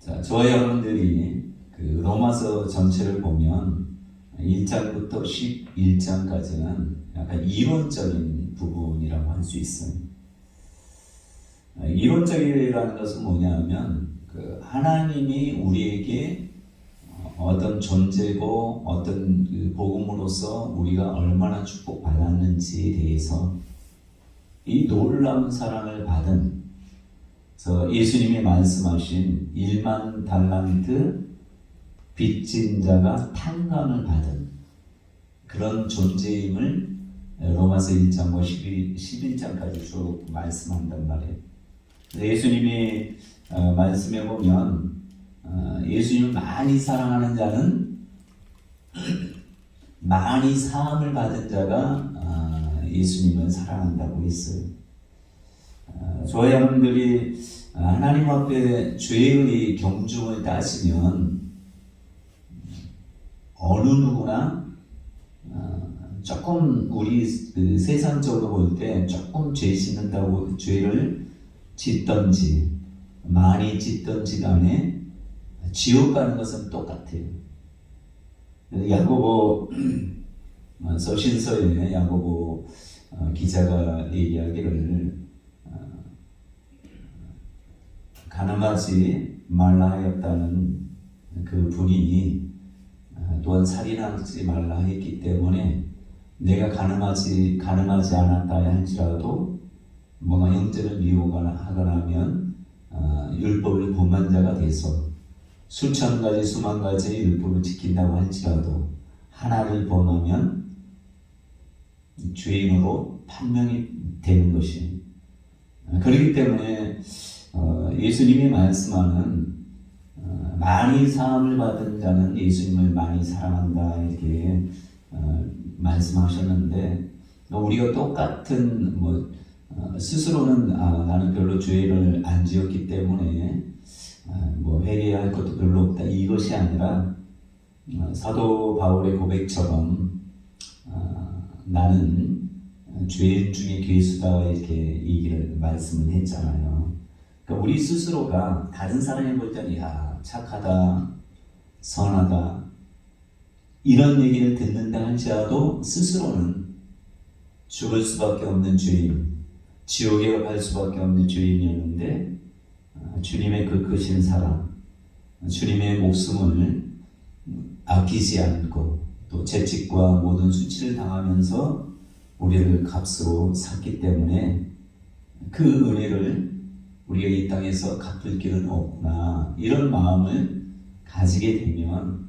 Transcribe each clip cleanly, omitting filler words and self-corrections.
자, 저와 여러분들이 그 로마서 전체를 보면 1장부터 11장까지는 약간 이론적인 부분이라고 할 수 있어요. 이론적이라는 것은 뭐냐면 그 하나님이 우리에게 어떤 존재고 어떤 그 복음으로서 우리가 얼마나 축복받았는지에 대해서 이 놀라운 사랑을 받은, 그래서 예수님이 말씀하신 1만 달란트 빚진 자가 탕감을 받은 그런 존재임을 로마서 1장 11장까지 쭉 말씀한단 말이에요. 예수님이 말씀해 보면 예수님을 많이 사랑하는 자는 많이 사함을 받은 자가 예수님을 사랑한다고 했어요. 저와 여러분들이 하나님 앞에 죄의 경중을 따지면 어느 누구나 조금 우리 그 세상적으로 볼 때 조금 죄 짓는다고 죄를 짓든지 많이 짓든지 간에 지옥 가는 것은 똑같아요. 야고보 서신서에 야고보 기자가 얘기하기를 가늠하지 말라 하였다는 그 분이 또한 살인하지 말라 했기 때문에 내가 가늠하지 않았다 할지라도 뭔가 형제를 미워하거나 하면 율법을 범한 자가 돼서 수천 가지 수만 가지의 율법을 지킨다고 할지라도 하나를 범하면 죄인으로 판명이 되는 것이, 그렇기 때문에 예수님이 말씀하는 많이 사함을 받은 자는 예수님을 많이 사랑한다 이렇게 말씀하셨는데, 우리가 똑같은 스스로는 나는 별로 죄를 안 지었기 때문에 회개할 것도 별로 없다 이것이 아니라 사도 바울의 고백처럼 나는 죄인 중에 괴수다 이렇게 얘기를 말씀을 했잖아요. 그러니까 우리 스스로가 다른 사람이 볼 때는 야 착하다 선하다 이런 얘기를 듣는다 할지라도 스스로는 죽을 수밖에 없는 죄인, 지옥에 갈 수밖에 없는 죄인이었는데 주님의 그 크신 사랑, 주님의 목숨을 아끼지 않고 또 채찍과 모든 수치를 당하면서 우리를 값으로 샀기 때문에 그 은혜를 우리가 이 땅에서 갚을 길은 없구나 이런 마음을 가지게 되면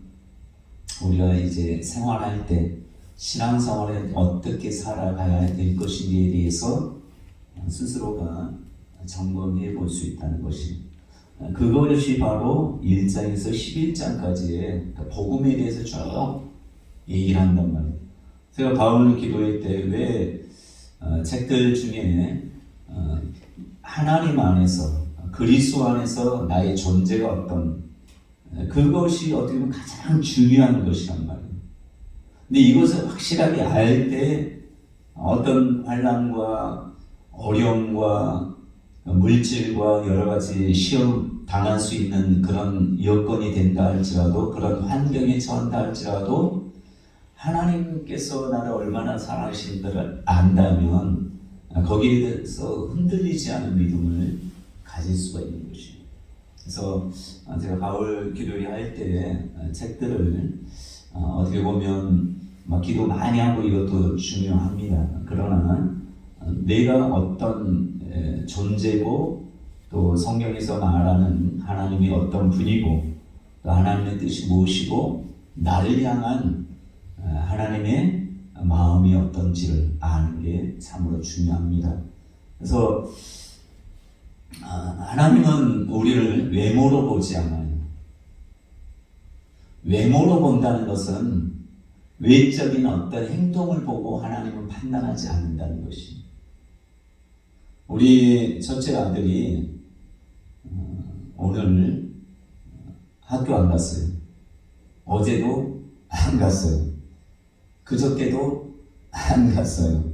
우리가 이제 생활할 때 신앙생활에 어떻게 살아가야 될 것인지에 대해서 스스로가 점검해 볼 수 있다는 것이, 그것이 바로 1장에서 11장까지의 복음에 대해서 쭉 얘기를 한단 말이에요. 제가 바울 기도회 때 왜 책들 중에 하나님 안에서 그리스도 안에서 나의 존재가 어떤 그것이 어떻게 보면 가장 중요한 것이란 말이에요. 근데 이것을 확실하게 알 때 어떤 환난과 어려움과 물질과 여러 가지 시험 당할 수 있는 그런 여건이 된다 할지라도 그런 환경에 처한다 할지라도 하나님께서 나를 얼마나 사랑하시는지를 안다면 거기에 대해서 흔들리지 않은 믿음을 가질 수가 있는 것이에요. 그래서 제가 바울 기도회 할 때 책들을 어떻게 보면 기도 많이 하고 이것도 중요합니다. 그러나 내가 어떤 존재고 또 성경에서 말하는 하나님이 어떤 분이고 또 하나님의 뜻이 무엇이고 나를 향한 하나님의 마음이 어떤지를 아는 게 참으로 중요합니다. 그래서 하나님은 우리를 외모로 보지 않아요. 외모로 본다는 것은 외적인 어떤 행동을 보고 하나님은 판단하지 않는다는 것입니다. 우리 첫째 아들이 오늘 학교 안 갔어요. 어제도 안 갔어요. 그저께도 안 갔어요.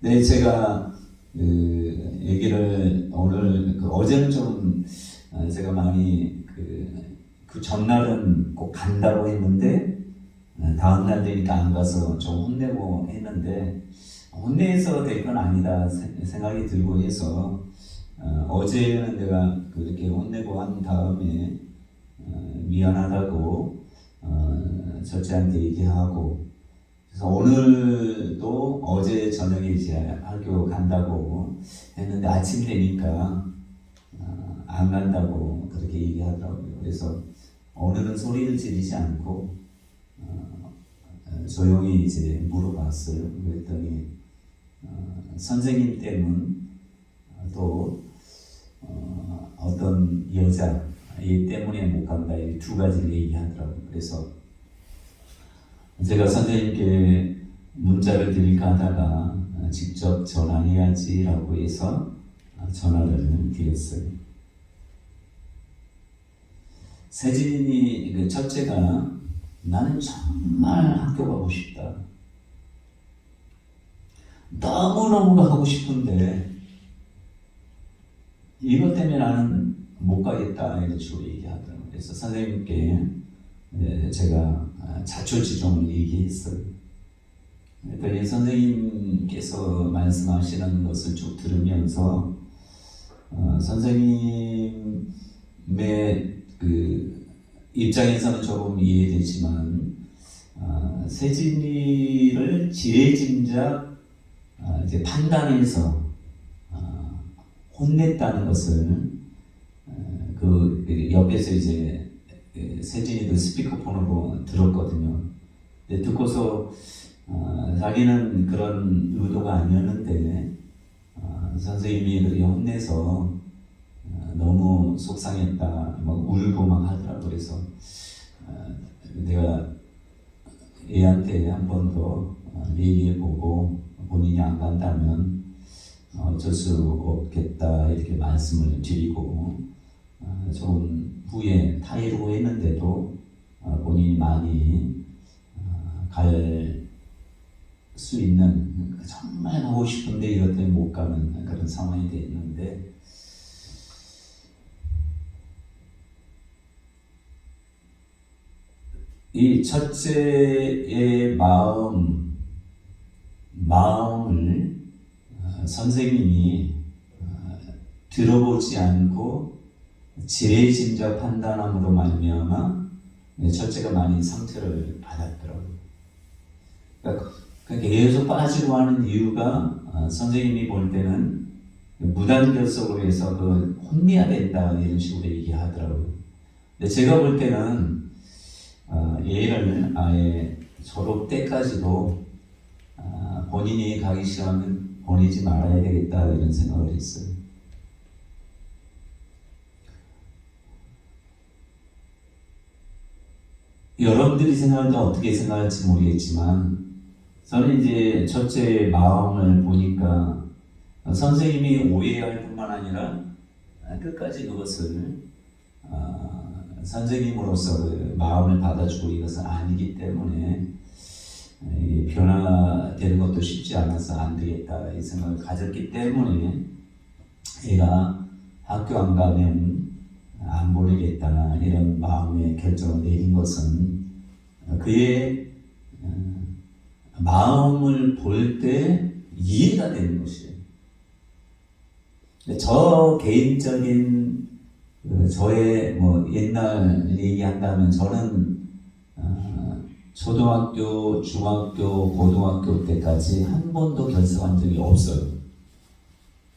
네, 제가 얘기를 오늘 어제는 좀 제가 많이 그 전날은 꼭 간다고 했는데 다음 날 되니까 안 가서 좀 혼내고 했는데 혼내서 될 건 아니다 생각이 들고 해서 어제는 내가 그렇게 혼내고 한 다음에 미안하다고 첫째한테 얘기하고, 그래서 오늘도 어제 저녁에 이제 학교 간다고 했는데 아침 되니까 안 간다고 그렇게 얘기하더라고요. 그래서 오늘은 소리를 지르지 않고 조용히 이제 물어봤어요. 그랬더니 선생님 때문 또 어떤 여자 이 때문에 못 간다, 이 두 가지를 얘기하더라고요. 그래서 제가 선생님께 문자를 드릴까 하다가 직접 전화해야지라고 해서 전화를 드렸어요. 세진이 첫째가 나는 정말 학교 가고 싶다. 너무너무 가고 싶은데 이것 때문에 나는 못 가겠다 이런 식으로 얘기하더라고요. 그래서 선생님께 제가 자초지종을 얘기했어요. 그랬더니 선생님께서 말씀하시는 것을 쭉 들으면서 선생님의 그 입장에서는 조금 이해되지만 세진이를 지레짐작 이제 판단해서 혼냈다는 것을 그 옆에서 이제 세진이도 스피커폰으로 들었거든요. 근데 듣고서 자기는 그런 의도가 아니었는데 선생님이 그렇게 혼내서 너무 속상했다, 막 울고 막 하더라고. 그래서 내가 애한테 한 번 더 얘기해보고 본인이 안 간다면 어쩔 수 없겠다 이렇게 말씀을 드리고 좀 후에 타이르고 했는데도 본인이 많이 갈 수 있는, 정말 가고 싶은데 이것 때문에 못 가는 그런 상황이 됐는데, 이 첫째의 마음을 선생님이 들어보지 않고 지레짐작 판단함으로 말미암아 첫째가 많이 상처를 받았더라고요. 그러니까 계속 빠지고 하는 이유가 선생님이 볼 때는 무단결석으로 해서 그 혼내야 된다 이런 식으로 얘기하더라고요. 근데 제가 볼 때는 얘를 아예 졸업 때까지도 본인이 가기 싫으면 보내지 말아야 되겠다 이런 생각을 했어요. 여러분들이 생각할 때 어떻게 생각할지 모르겠지만 저는 이제 첫째의 마음을 보니까 선생님이 오해할 뿐만 아니라 끝까지 그것을 선생님으로서 그 마음을 받아주고 이것은 아니기 때문에 변화되는 것도 쉽지 않아서 안 되겠다 이 생각을 가졌기 때문에 얘가 학교 안 가면 안 보내겠다 이런 마음의 결정을 내린 것은 그의 마음을 볼 때 이해가 되는 것이에요. 저 개인적인 저의 뭐 옛날 얘기한다면 저는 초등학교, 중학교, 고등학교 때까지 한 번도 결석한 적이 없어요.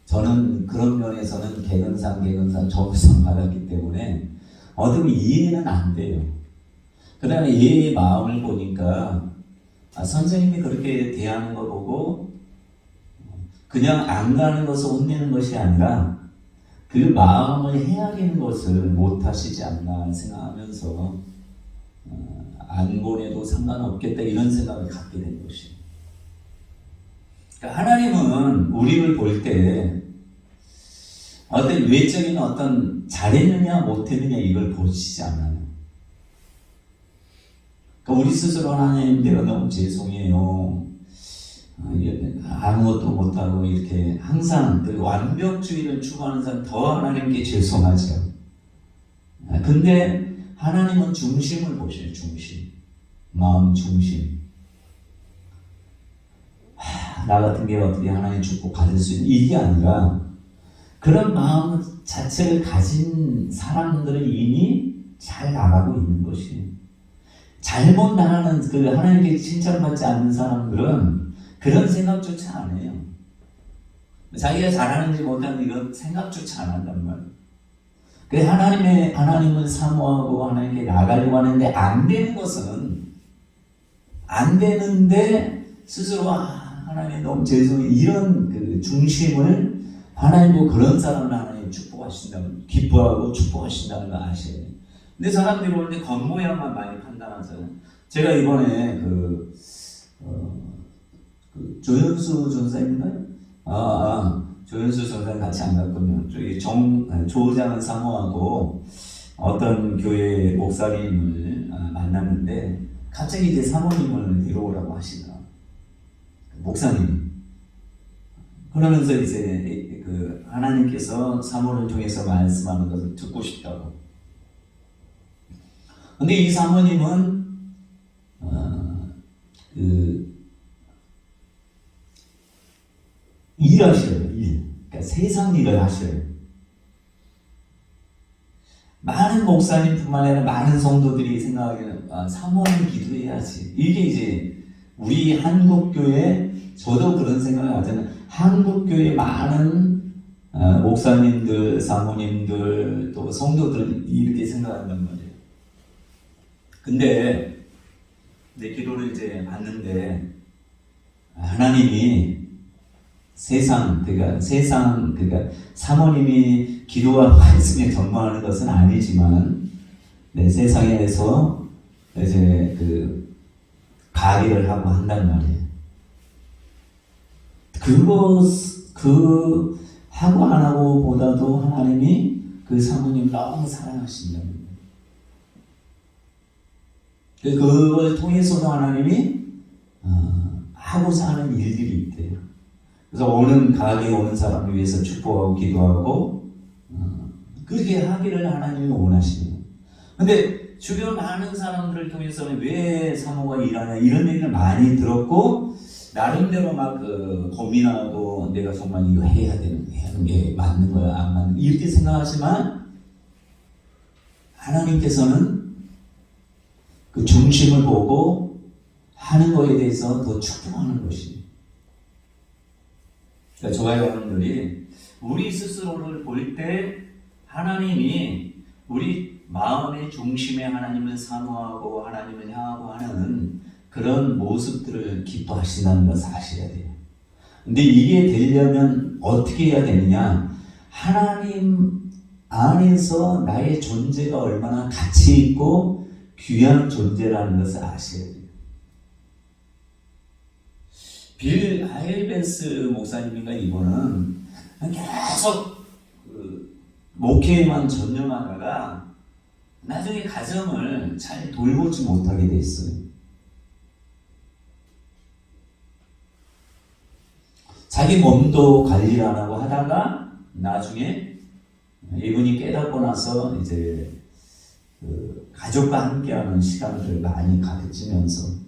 저는 그런 면에서는 개근상 저부상 받았기 때문에 어떻게 이해는 안 돼요. 그 다음에 얘의 마음을 보니까 선생님이 그렇게 대하는 거 보고 그냥 안 가는 것을 혼내는 것이 아니라 그 마음을 헤아리는 것을 못 하시지 않나 생각하면서 안 보내도 상관없겠다 이런 생각을 갖게 된 것이에요. 그러니까 하나님은 우리를 볼 때 어떤 외적인 어떤 잘했느냐 못했느냐 이걸 보시지 않아요. 그러니까 우리 스스로 하나님 내가 너무 죄송해요, 아무것도 못하고 이렇게 항상 그 완벽주의를 추구하는 사람 더 하나님께 죄송하죠. 근데 하나님은 중심을 보셔요. 중심. 마음 중심. 나 같은 게 어떻게 하나님 축복 받을 수 있는 이게 아니라 그런 마음 자체를 가진 사람들은 이미 잘 나가고 있는 것이 잘못 나가는 그 하나님께 칭찬받지 않는 사람들은 그런 생각조차 안 해요. 자기가 잘하는지 못하는지 이런 생각조차 안 한단 말이에요. 그래서 하나님을 사모하고 하나님께 나가려고 하는데 안 되는 것은 안 되는데 스스로 하나님 너무 죄송해요 이런 그 중심을 하나님도 그런 사람을 하나님 축복하신다는 기뻐하고 축복하신다는 걸 아셔야 돼요. 근데 사람들이 볼 때 겉모양만 많이 판단하잖아요. 제가 이번에 조현수 전사인가요? 조현수 전사님 같이 안 갔군요. 저기 조장은 사모하고 어떤 교회 목사님을 만났는데 갑자기 이제 사모님을 이루오라고 하시더라. 목사님. 그러면서 이제 그 하나님께서 사모를 통해서 말씀하는 것을 듣고 싶다고. 근데 이 사모님은 일하셔요. 그러니까 세상 일을 하셔요. 많은 목사님뿐만 아니라 많은 성도들이 생각하기에는 사모님 기도해야지. 이게 이제 우리 한국교회 저도 그런 생각을 하잖아요. 한국교회 많은 목사님들, 사모님들 또 성도들은 이렇게 생각한단 말이에요. 근데 내 기도를 이제 받는데 하나님이 그러니까 사모님이 기도와 말씀에 전망하는 것은 아니지만 내 세상에서 이제 가게를 하고 한단 말이에요. 하고 안 하고 보다도 하나님이 그 사모님 너무 사랑하신다는 거예요. 그걸 통해서도 하나님이 하고자 하는 일들이 있대요. 그래서 가게에 오는 사람을 위해서 축복하고 기도하고 그렇게 하기를 하나님이 원하시는 거예요. 근데 주변 많은 사람들을 통해서는 왜 사모가 일하냐 이런 얘기를 많이 들었고 나름대로 막 고민하고 내가 정말 이거 해야 되는 게 맞는 거야 안 맞는 거야 이렇게 생각하지만 하나님께서는 그 중심을 보고 하는 거에 대해서 더 축복하는 것이. 그러니까 저와 여러분들이 우리 스스로를 볼 때 하나님이 우리 마음의 중심에 하나님을 사모하고 하나님을 향하고 하는 그런 모습들을 기뻐하신다는 것을 아셔야 돼요. 근데 이게 되려면 어떻게 해야 되느냐? 하나님 안에서 나의 존재가 얼마나 가치 있고 귀한 존재라는 것을 아셔야 돼요. 빌 하일벤스 목사님인가 이번은 계속 목회에만 전념하다가 나중에 가정을 잘 돌보지 못하게 됐어요. 자기 몸도 관리를 안 하고 하다가 나중에 이분이 깨닫고 나서 이제 가족과 함께하는 시간을 많이 가르치면서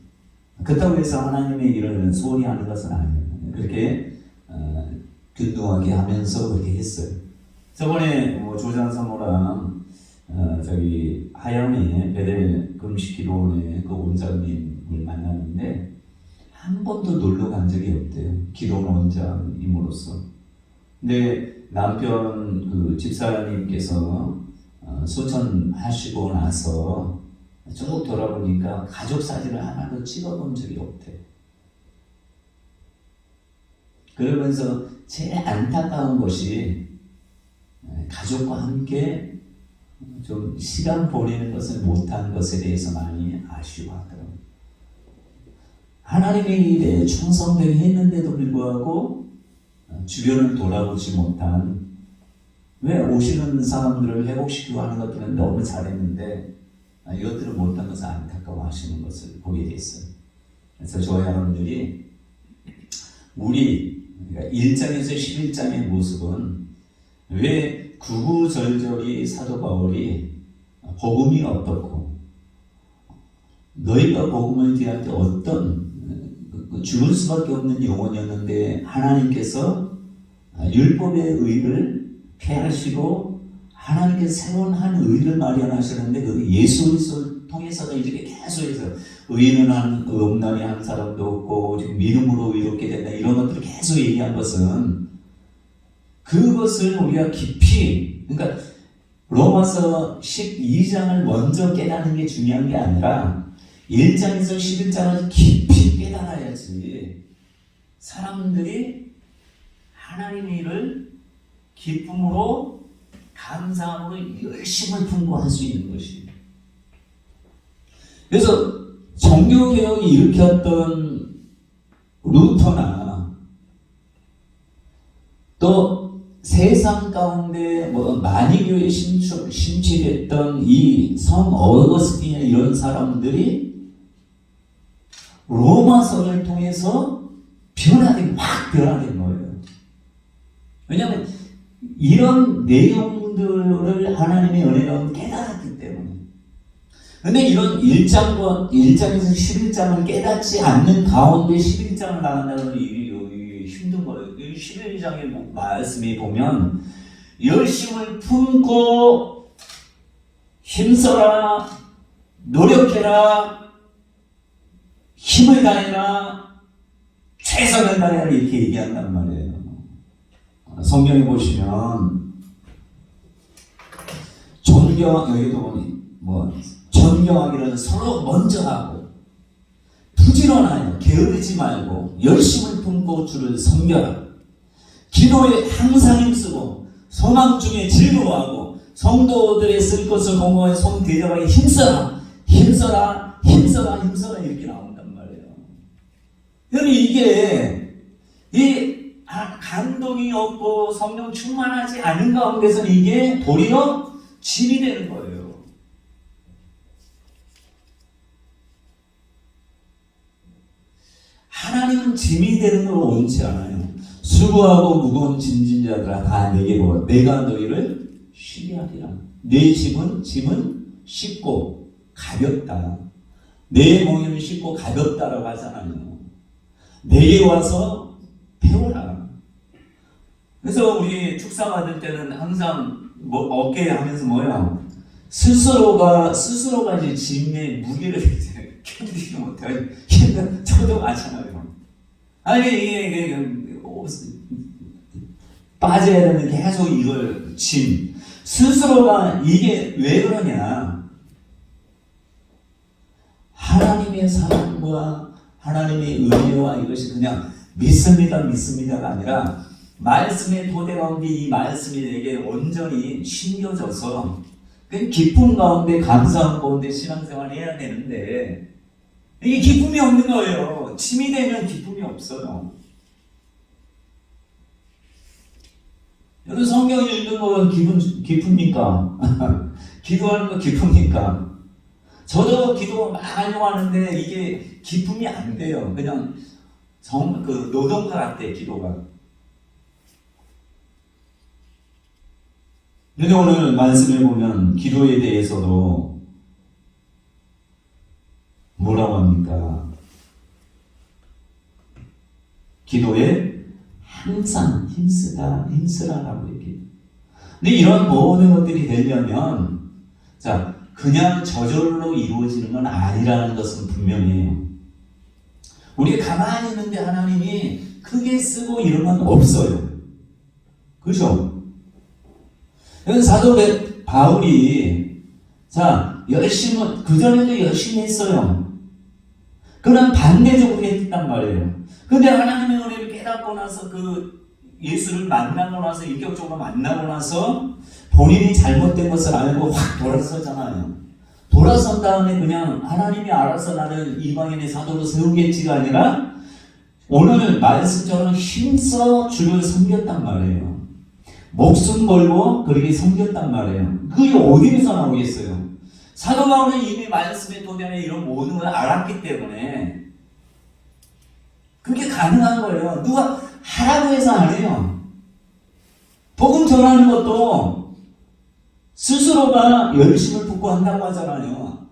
그렇다고 해서 하나님의 일을 소홀히 하는 것은 아니에요. 그렇게 균등하게 하면서 그렇게 했어요. 저번에 조장 사모랑 저기 하양의 베델 금식기도원의 그 원장님을 만났는데 한 번도 놀러 간 적이 없대요. 기도원 원장님으로서. 근데 남편 집사님께서 소천하시고 나서 쭉 돌아보니까 가족 사진을 하나도 찍어본 적이 없대. 그러면서 제일 안타까운 것이 가족과 함께 좀 시간 보내는 것을 못한 것에 대해서 많이 아쉬워하더라고요. 하나님의 일에 충성되게 했는데도 불구하고 주변을 돌아보지 못한 왜 오시는 사람들을 회복시키고 하는 것들은 너무 잘했는데 이것들을 못한 것을 안타까워하시는 것을 보게 됐어요. 그래서 저와 여러분들이 그러니까 1장에서 11장의 모습은 왜 구구절절히 사도 바울이 복음이 어떻고 너희가 복음을 대할 때 어떤 죽을 수밖에 없는 영혼이었는데 하나님께서 율법의 의를 폐하시고 하나님께서 새로운 한 의를 마련하시는데 그 예수 그리스도를 통해서 이렇게 계속해서 의인은 없나니 한 사람도 없고 지금 믿음으로 의롭게 된다 이런 것들을 계속 얘기한 것은 그것을 우리가 깊이 그러니까 로마서 12장을 먼저 깨닫는 게 중요한 게 아니라 1장에서 11장을 깊이 깨달아야지 사람들이 하나님의 일을 기쁨으로 감사함으로 열심을 풍부할 수 있는 것입니다. 그래서 정교개혁이 일으켰던 루터나 또 세상 가운데 많이 교회에 심취됐던 이 성 어거스틴이나 이런 사람들이 로마서를 통해서 확 변화된 거예요. 왜냐하면 이런 내용들을 하나님의 은혜로 깨달았기 때문에. 근데 이런 1장에서 11장을 깨닫지 않는 가운데 11장을 나간다는 일이 힘든 거예요. 11장의 말씀이 보면 열심을 품고 힘써라, 노력해라, 힘을 다해라, 최선을 다해라 이렇게 얘기한단 말이에요. 성경에 보시면 여기도 존경하기를 서로 먼저 하고 부지런하여 게으르지 말고 열심을 품고 주를 섬겨라. 기도에 항상 힘쓰고 소망 중에 즐거워하고 성도들의 쓸 것을 공허에 손 대접하게 힘써라 이렇게 나온단 말이에요. 여러분 이게 이 감동이 없고 성령 충만하지 않은 가운데서는 이게 도리어 짐이 되는 거예요. 하나님은 짐이 되는 걸 원치 않아요. 수고하고 무거운 짐진 자들아 다 내게로 내가 너희를 쉬게 하리라. 내 짐은 쉽고 가볍다. 내 멍에는 쉽고 가볍다라고 하잖아요. 내게 와서 배워라. 그래서 우리 축사 받을 때는 항상 어깨에 하면서 뭐야? 스스로가 이제 짐의 무게를 이제 견디지 못해요. 저도 마찬가지로. 아니 이게 빠져야 되는 계속 이걸 짐. 스스로가 이게 왜 그러냐? 하나님의 사랑과 하나님의 은혜와 이것이 그냥 믿습니다가 아니라 말씀의 도대 가운데 이 말씀이 내게 온전히 심겨져서 그 기쁨 가운데 감사함 가운데 신앙생활을 해야 되는데 이게 기쁨이 없는 거예요. 짐이 되면 기쁨이 없어요. 여러분 성경 읽는 거 기쁩니까? 기도하는 거 기쁩니까? 저도 기도 많이 하는데 이게 기쁨이 안 돼요. 그냥 노동과 같아요, 기도가. 근데 오늘 말씀에 보면 기도에 대해서도 뭐라고 합니까? 기도에 항상 힘쓰라라고 얘기해요. 근데 이런 모든 것들이 되려면 그냥 저절로 이루어지는 건 아니라는 것은 분명해요. 우리가 가만히 있는데 하나님이 크게 쓰고 이런 건 없어요. 그죠? 사도 바울이 열심히 그전에도 열심히 했어요. 그런 반대적으로 했단 말이에요. 근데 하나님의 은혜를 깨닫고 나서 예수를 만나고 나서 인격적으로 만나고 나서 본인이 잘못된 것을 알고 확 돌아서잖아요. 돌아선 다음에 그냥 하나님이 알아서 나를 이방인의 사도로 세우겠지가 아니라 오늘 말씀처럼 힘써 주를 섬겼단 말이에요. 목숨 걸고 그렇게 섬겼단 말이에요. 그게 어디에서 나오겠어요? 사도 바울은 이미 말씀의 도전에 이런 모든 걸 알았기 때문에 그게 가능한 거예요. 누가 하라고 해서 안 해요. 복음 전하는 것도 스스로가 열심을 듣고 한다고 하잖아요.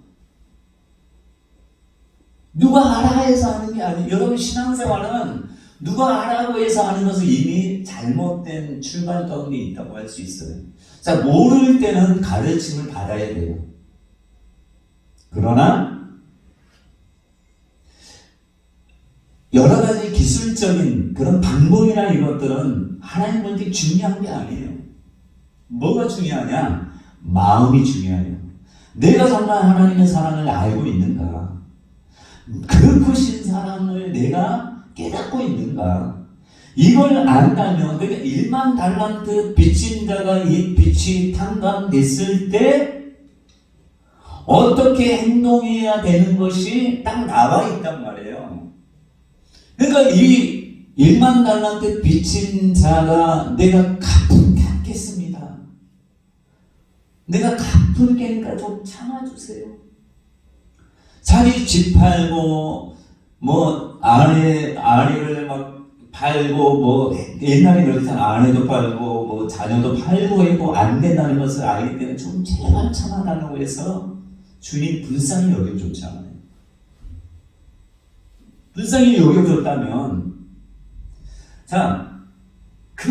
누가 알아 해서 하는 게 아니에요. 여러분 신앙생활은 누가 알아고 해서 하는 것은 이미 잘못된 출발 가운데 있다고 할 수 있어요. 자, 모를 때는 가르침을 받아야 돼요. 그러나 여러 가지 기술적인 그런 방법이나 이것들은 하나님한테 중요한 게 아니에요. 뭐가 중요하냐? 마음이 중요해요. 내가 정말 하나님의 사랑을 알고 있는가? 그 크신 사랑을 내가 깨닫고 있는가? 이걸 안다면, 그러니까 1만 달란트 빚진 자가 이 빚이 탕감됐을 때 어떻게 행동해야 되는 것이 딱 나와 있단 말이에요. 그러니까 이 1만 달란트 빚진 자가 내가 갚겠습니다. 내가 갚을 게니까 좀 참아주세요. 자기 집 팔고 뭐 아내를 막 팔고 뭐 옛날에 그렇잖아. 아내도 팔고 뭐 자녀도 팔고 했고 안 된다는 것을 알기 때문에 좀 제발 참아달라고 해서 주님 불쌍히 여겨줬잖아요. 불쌍히 여겨줬다면 자, 그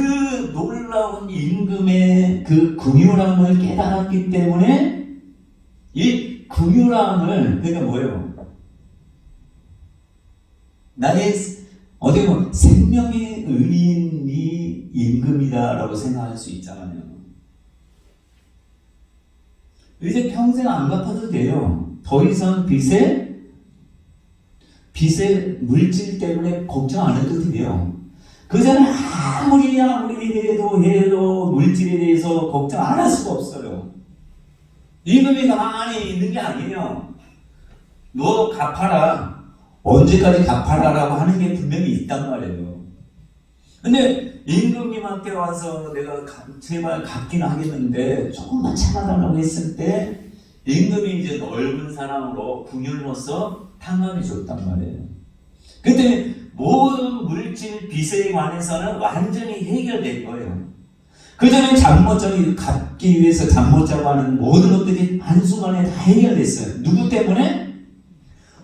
놀라운 임금의 그 긍휼함을 깨달았기 때문에 이 긍휼함을 그러니까 뭐예요? 나의 어떻게 보면 생명의 은인이 임금이다라고 생각할 수 있잖아요. 이제 평생 안 갚아도 돼요. 더 이상 빚에 물질 때문에 걱정 안 해도 돼요. 그 전에 아무리 해도 물질에 대해서 걱정 안 할 수가 없어요. 임금이 가만히 있는 게 아니에요. 너 갚아라. 언제까지 갚아라라고 하는 게 분명히 있단 말이에요. 근데 임금님한테 와서 내가 제발 갚긴 하겠는데 조금만 참아달라고 했을 때 임금이 이제 넓은 사랑으로 궁율로서 탕감해 줬단 말이에요. 근데 모든 물질 빚에 관해서는 완전히 해결된 거예요. 그 전에 잠못자고 갚기 위해서 잠못자고 하는 모든 것들이 한순간에 다 해결됐어요. 누구 때문에?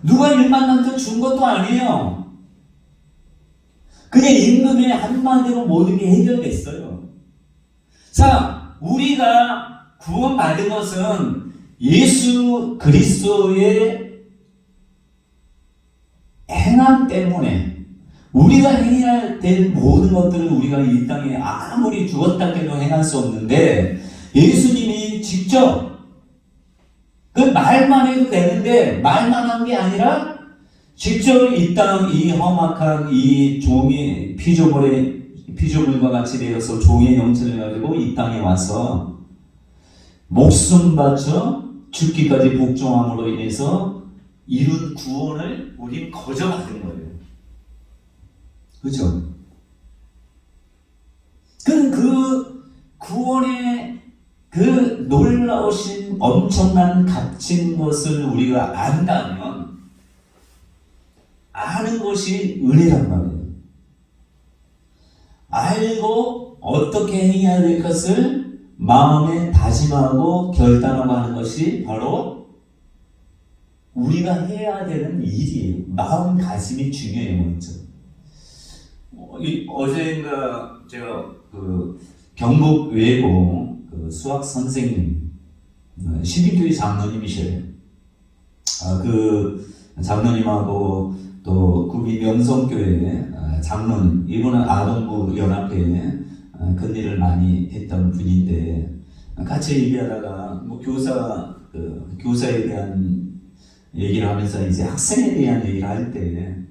누가 1만 달란트 준 것도 아니에요. 그냥 임금의 한마디로 모든 게 해결됐어요. 자, 우리가 구원받은 것은 예수 그리스도의 행함 때문에 우리가 행해야 될 모든 것들을 우리가 이 땅에 아무리 죽었다 해도 행할 수 없는데 예수님이 직접 그 말만 해도 되는데 말만 한 게 아니라 직접 이 땅 이 험악한 이 종의 피조물과 같이 되어서 종의 영체를 가지고 이 땅에 와서 목숨 바쳐 죽기까지 복종함으로 인해서 이룬 구원을 우린 거저받은 거예요. 그죠? 그 구원의 그 놀라우신 엄청난 값진 것을 우리가 안다면 아는 것이 은혜란 말이에요. 알고 어떻게 행해야 될 것을 마음에 다짐하고 결단하고 하는 것이 바로 우리가 해야 되는 일이에요. 마음가짐이 중요해요. 먼저. 어제인가 제가 그 경북 외고 그 수학 선생님 12교회 장로님이셔요. 그 장로님하고 또 구미 명성교회 장로님, 이분은 아동부 연합회에 그 일을 많이 했던 분인데 같이 얘기하다가 뭐 교사에 대한 얘기를 하면서 이제 학생에 대한 얘기를 할 때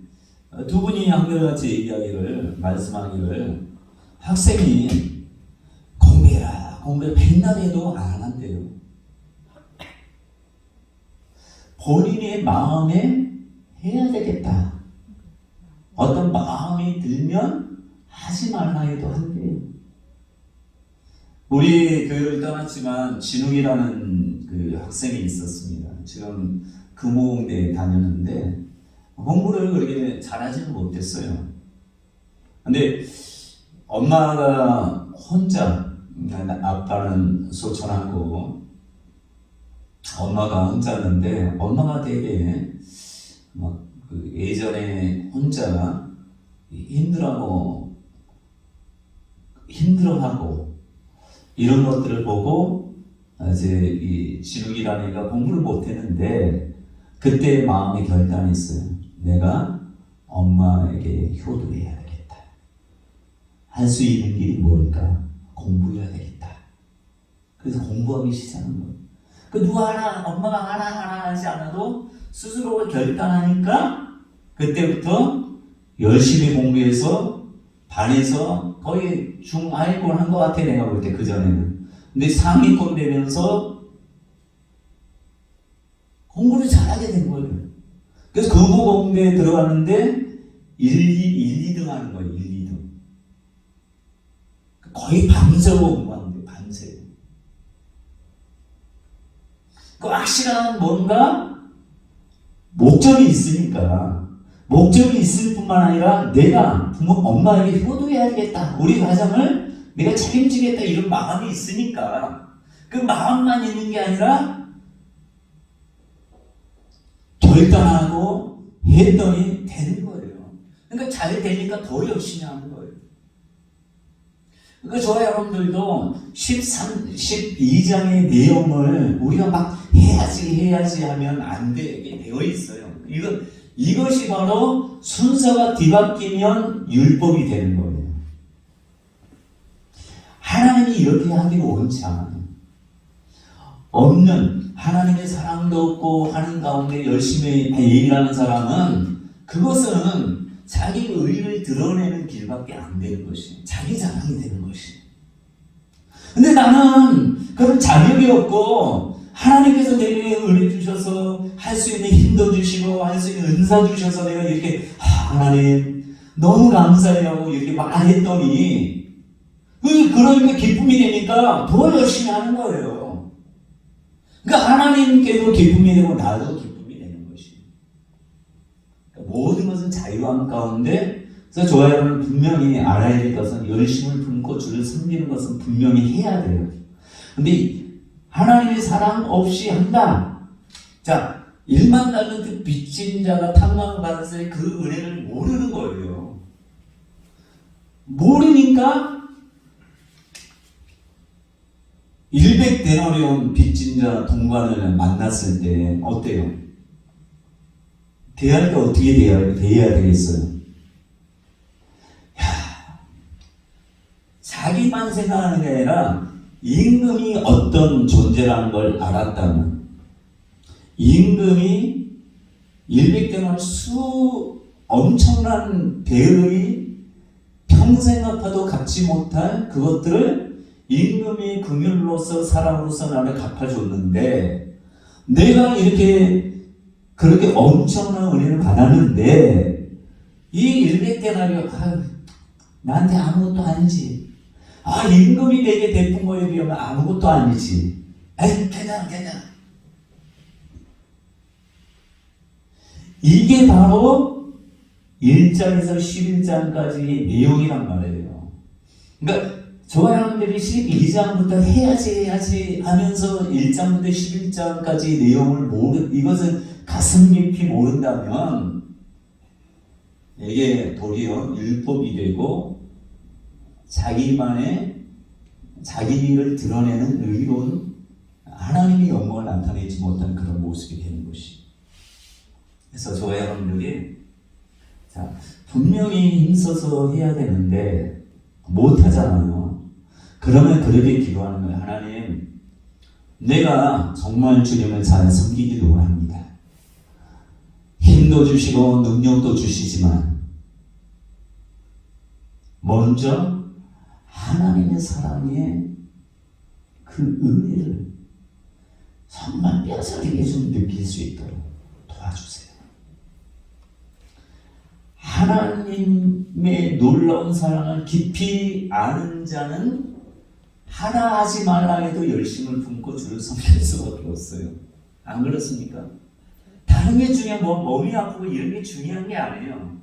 두 분이 한결같이 말씀하기를 학생이 공부해라 맨날 해도 안 한대요. 본인의 마음에 해야 되겠다. 어떤 마음이 들면 하지 말라 해도 한대요. 우리 교회를 떠났지만 진욱이라는 그 학생이 있었습니다. 지금 금호공대에 다녔는데 공부를 그렇게 잘하지는 못했어요. 근데 엄마가 혼자, 아빠는 소천하고 엄마가 혼자였는데 엄마가 되게 막 그 예전에 혼자 힘들어하고 이런 것들을 보고 이제 이 진욱이라는 애가 공부를 못했는데 그때 마음의 결단이 있어요. 내가 엄마에게 효도해야 되겠다. 할 수 있는 길이 뭘까? 공부해야 되겠다. 그래서 공부하기 시작한 거예요. 그 누가 하나, 엄마가 하나 하지 않아도 스스로 결단하니까 그때부터 열심히 공부해서 반에서 거의 중하위권 한 것 같아, 내가 볼 때 그전에는. 근데 상위권 되면서 공부를 잘하게 된 거예요. 그래서 교보공대에 들어갔는데 1, 2등 하는 거예요. 1, 2등. 거의 밤새고 공부하는데 밤새. 그 확실한 뭔가 목적이 있으니까 목적이 있을 뿐만 아니라 내가 엄마에게 효도해야 되겠다. 우리 가정을 내가 책임지겠다. 이런 마음이 있으니까 그 마음만 있는 게 아니라 결단하고 했더니 되는 거예요. 그러니까 잘 되니까 더 열심히 하는 거예요. 그러니까 저와 여러분들도 12장의 내용을 우리가 막 해야지 하면 안 되게 되어 있어요. 이것이 바로 순서가 뒤바뀌면 율법이 되는 거예요. 하나님이 이렇게 하기를 원치 않아요. 없는 하나님의 사랑도 없고 하는 가운데 열심히 일하는 사람은 그것은 자기 의를 드러내는 길밖에 안 되는 것이, 자기 자랑이 되는 것이. 근데 나는 그런 자격이 없고 하나님께서 내게 은혜 주셔서 할 수 있는 힘도 주시고 할 수 있는 은사 주셔서 내가 이렇게 하나님 너무 감사해요 이렇게 말했더니 그러니까 기쁨이 되니까 더 열심히 하는 거예요. 그러니까 하나님께도 기쁨이 되고 나도 기쁨이 되는 것이. 그러니까 모든 것은 자유함 가운데. 그래서 저와 여러분 분명히 알아야 될 것은 열심을 품고 주를 섬기는 것은 분명히 해야 돼요. 근데 하나님의 사랑 없이 한다. 자, 1만 달란트 빚진 자가 탕감받았을 때 그 은혜를 모르는 거예요. 모르니까 100데나리온 빚진 자 동반을 만났을 때 어때요? 대할 때 어떻게 대해야 되겠어요? 자기만 생각하는 게 아니라 임금이 어떤 존재라는 걸 알았다면 임금이 100데나리온 엄청난 대의 평생 아파도 갚지 못할 그것들을 임금이 긍휼로서 사람으로서 나를 갚아줬는데 내가 그렇게 엄청난 은혜를 받았는데 이 100데나리온 나한테 아무것도 아니지. 임금이 내게 베푼 거에 비하면 아무것도 아니지. 괜찮아. 이게 바로 1장에서 11장까지의 내용이란 말이에요. 그러니까 저와 여러분들이 12장부터 해야지 하면서 1장부터 11장까지 내용을 이것을 가슴 깊이 모른다면 이게 도리어 율법이 되고 자기를 드러내는 의로운 하나님의 영광을 나타내지 못한 그런 모습이 되는 것이. 그래서 저와 여러분들이 분명히 힘써서 해야 되는데 못하잖아요. 그러면 그렇게 기도하는 거예요. 하나님, 내가 정말 주님을 잘 섬기기를 원합니다. 힘도 주시고 능력도 주시지만 먼저 하나님의 사랑의 그 은혜를 정말 뼈저리게 좀 느낄 수 있도록 도와주세요. 하나님의 놀라운 사랑을 깊이 아는 자는 하나 하지 말라 해도 열심을 품고 주를 섬길 수밖에 없어요. 안 그렇습니까? 다른 게 중요한 몸이 아프고 이런 게 중요한 게 아니에요.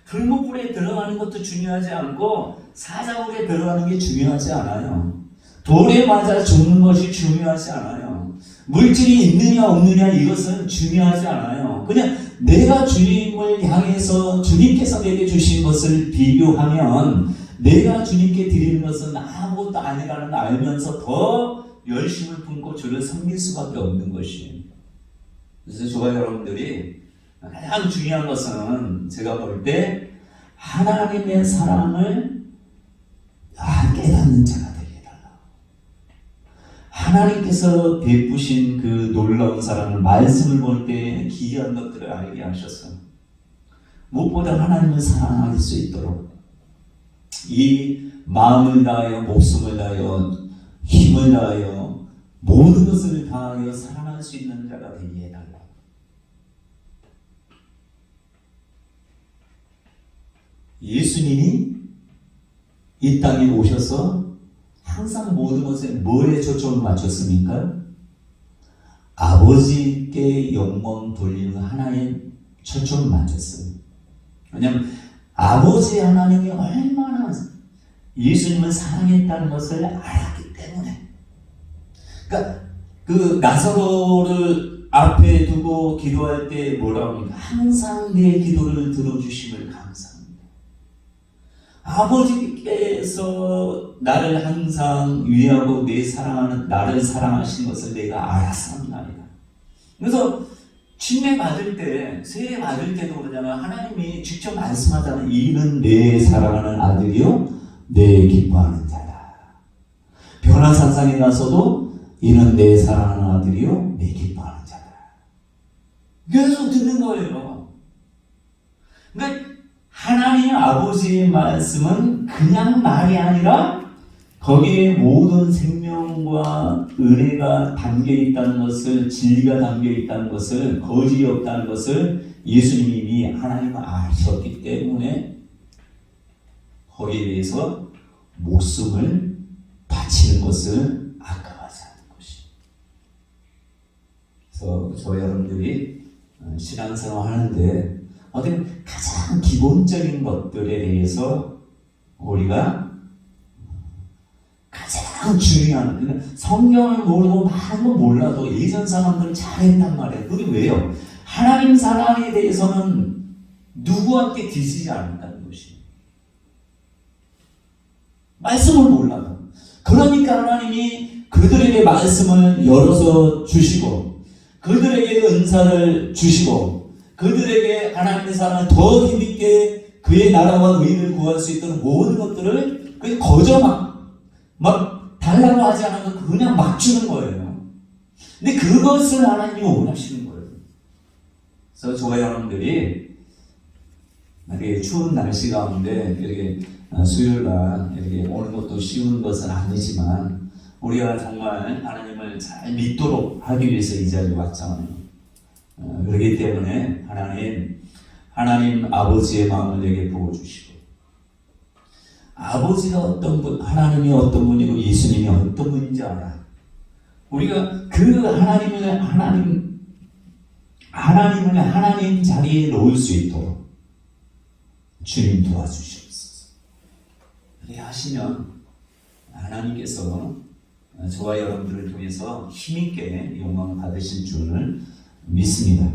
불목불에 들어가는 것도 중요하지 않고 사자굴에 들어가는 게 중요하지 않아요. 돌에 맞아 죽는 것이 중요하지 않아요. 물질이 있느냐 없느냐 이것은 중요하지 않아요. 그냥 내가 주님을 향해서 주님께서 내게 주신 것을 비교하면 내가 주님께 드리는 것은 아무것도 아니라는 걸 알면서 더 열심을 품고 주를 섬길 수밖에 없는 것이에요. 그래서 저와 여러분들이 가장 중요한 것은 제가 볼 때 하나님의 사랑을 깨닫는 자가 되게 해달라. 하나님께서 베푸신 그 놀라운 사랑을 말씀을 볼 때 기이한 것들을 알게 하셔서 무엇보다 하나님을 사랑할 수 있도록 이 마음을 다하여 목숨을 다하여 힘을 다하여 모든 것을 다하여 사랑할 수 있는 자가 되게 해달라. 예수님이 이 땅에 오셔서 항상 모든 것에 뭐에 초점을 맞췄습니까? 아버지께 영광 돌리는 하나의 초점을 맞췄어요. 왜냐하면 아버지 하나님이 얼마나 예수님을 사랑했다는 것을 알았기 때문에. 그러니까 그 나사로를 앞에 두고 기도할 때 뭐라고 합니까? 항상 내 기도를 들어주심을 감사합니다. 아버지께서 나를 항상 위하고 나를 사랑하신 것을 내가 알았습니다. 그래서 침례 받을 때, 세례 받을 때도 그러잖아요. 하나님이 직접 말씀하잖아요. 이는 내 사랑하는 아들이요 내 기뻐하는 자다. 변화산상에 가서도 이는 내 사랑하는 아들이요 내 기뻐하는 자다. 계속 듣는 거예요. 그러니까 하나님 아버지의 말씀은 그냥 말이 아니라 거기에 모든 생명과 은혜가 담겨 있다는 것을, 진리가 담겨 있다는 것을, 거짓이 없다는 것을 예수님이 이미 하나님은 아셨기 때문에 거기에 대해서 목숨을 바치는 것을 아까워하지 않는 것이. 그래서 저희 여러분들이 신앙생활 하는데 어떤 가장 기본적인 것들에 대해서 우리가 가장 중요한, 성경을 모르고 많은 건 몰라도 예전 사람들은 잘했단 말이에요. 그게 왜요? 하나님 사랑에 대해서는 누구한테 뒤지지 않는다는 것이. 말씀을 몰라도. 그러니까 하나님이 그들에게 말씀을 열어서 주시고 그들에게 은사를 주시고 그들에게 하나님의 사랑을 더 힘있게 그의 나라와 의를 구할 수 있도록 모든 것들을 거저 막 달라고 하지 않아도 그냥 막 주는 거예요. 근데 그것을 하나님이 원하시는 거예요. 그래서 저와 여러분들이 이렇게 추운 날씨 가운데 이렇게 수요일날 이렇게 오는 것도 쉬운 것은 아니지만 우리가 정말 하나님을 잘 믿도록 하기 위해서 이 자리에 왔잖아요. 그렇기 때문에 하나님 아버지의 마음을 내게 부어주시고 아버지가 어떤 분, 하나님이 어떤 분이고 예수님이 어떤 분인지 알아. 우리가 그 하나님을 하나님 자리에 놓을 수 있도록 주님 도와주시옵소서. 그래 하시면 하나님께서 저와 여러분들을 통해서 힘있게 영광을 받으실 줄을 믿습니다.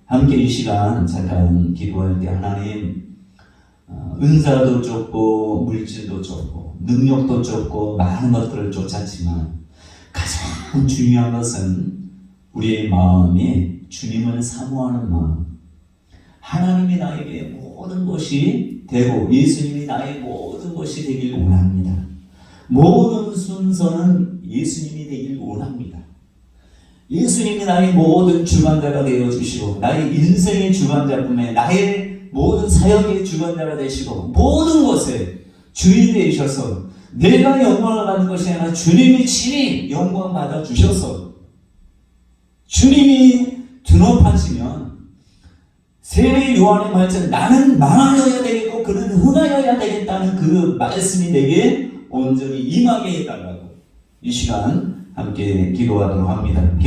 함께 이 시간 잠깐 기도할 때 하나님 은사도 좁고 물질도 좁고 능력도 좁고 많은 것들을 쫓았지만 가장 중요한 것은 우리의 마음이 주님을 사모하는 마음. 하나님이 나에게 모든 것이 되고 예수님이 나의 모든 것이 되길 원합니다. 모든 순서는 예수님이 되길 원합니다. 예수님이 나의 모든 주관자가 되어주시고 나의 인생의 주관자뿐만 아니라 나의 모든 사역의 주관자가 되시고 모든 것에 주인이 되셔서 내가 영광을 받는 것이 아니라 주님이 친히 영광 받아주셔서 주님이 드높아지면 세례 요한의 말처럼 나는 망하여야 되겠고 그는 흥하여야 되겠다는 그 말씀이 내게 온전히 임하게 해달라고 이 시간 함께 기도하도록 합니다.